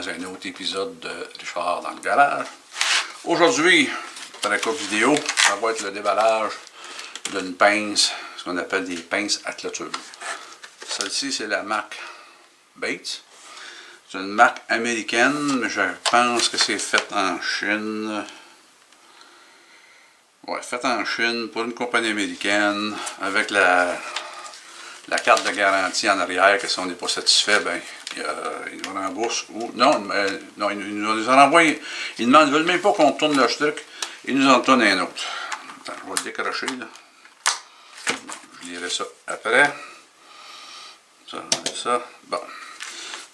dans un autre épisode de Richard dans le garage. Aujourd'hui, pour la courte vidéo, ça va être le déballage d'une pince, ce qu'on appelle des pinces à clôture. Celle-ci, c'est la marque Bates. C'est une marque américaine, mais je pense que c'est fait en Chine. Ouais, fait en Chine pour une compagnie américaine, avec la carte de garantie en arrière, que si on n'est pas satisfait, ben, ils nous remboursent. Ou, non, ils nous en envoient. Ils ne veulent même pas qu'on tourne leur truc, ils nous en tournent un autre. Attends, je vais le décrocher, là. Je lirai ça après. Ça. Bon.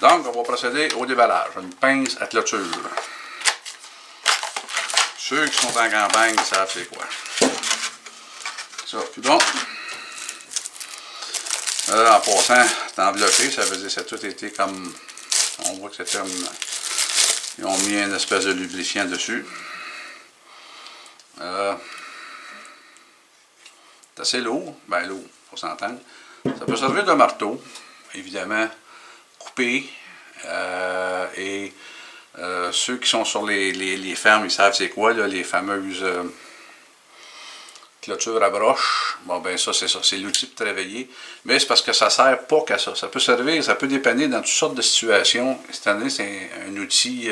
Donc, on va procéder au déballage. Une pince à clôture. Ceux qui sont en campagne savent c'est quoi. Ça, puis bon. En passant, c'est enveloppé, ça veut dire que ça a tout été comme. On voit que c'était comme. Ils ont mis une espèce de lubrifiant dessus. C'est assez lourd. Ben lourd, faut s'entendre. Ça peut servir de marteau, évidemment, coupé. Et ceux qui sont sur les fermes, ils savent c'est quoi, là, les fameuses clôtures à broche. Bon, ben ça, c'est l'outil pour travailler. Mais c'est parce que ça ne sert pas qu'à ça. Ça peut servir, ça peut dépanner dans toutes sortes de situations. Cette année, c'est un outil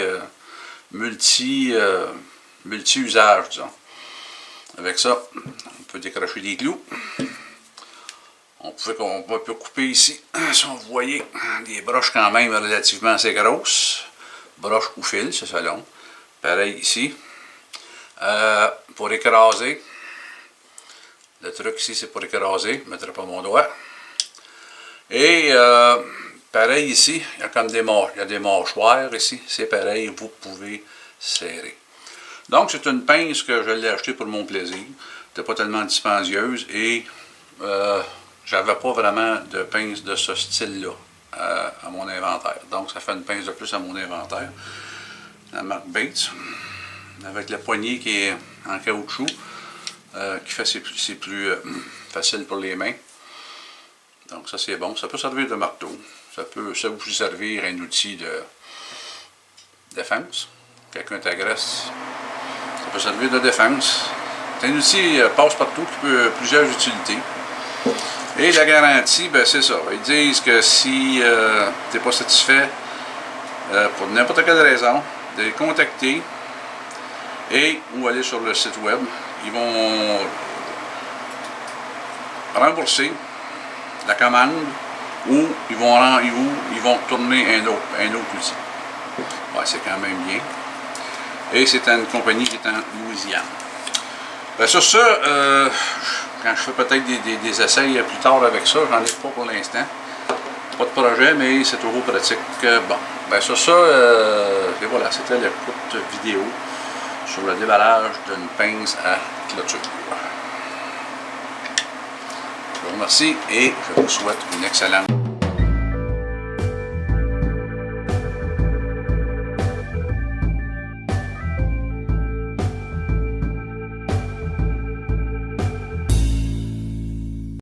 multi-usage, disons. Avec ça, on peut décrocher des clous. On peut couper ici, si vous voyez, des broches quand même relativement assez grosses. Broches ou fil, c'est ça long. Pareil ici. Pour écraser. Le truc ici, c'est pour écraser. Je ne mettrai pas mon doigt. Et pareil ici, il y a comme des mâchoires ici. C'est pareil, vous pouvez serrer. Donc, c'est une pince que je l'ai achetée pour mon plaisir. Elle n'était pas tellement dispendieuse et j'avais pas vraiment de pince de ce style-là à mon inventaire. Donc, ça fait une pince de plus à mon inventaire. La marque Bates, avec la poignée qui est en caoutchouc, qui fait c'est plus facile pour les mains. Donc, ça c'est bon. Ça peut servir de marteau. Ça peut aussi servir un outil de défense. Quelqu'un t'agresse. Ça peut servir de défense. C'est un outil passe-partout qui peut plusieurs utilités. Et la garantie, ben c'est ça. Ils disent que si tu n'es pas satisfait, pour n'importe quelle raison, de les contacter ou aller sur le site web. Ils vont rembourser la commande ou ils vont tourner un autre outil. Ouais, c'est quand même bien. Et c'est une compagnie qui est en Louisiane. Ben sur ça, quand je fais peut-être des essais plus tard avec ça, j'en ai pas pour l'instant. Pas de projet, mais c'est toujours pratique. Bon, ben sur ça, et voilà, c'était la courte vidéo sur le déballage d'une pince à clôture. Je vous remercie et je vous souhaite une excellente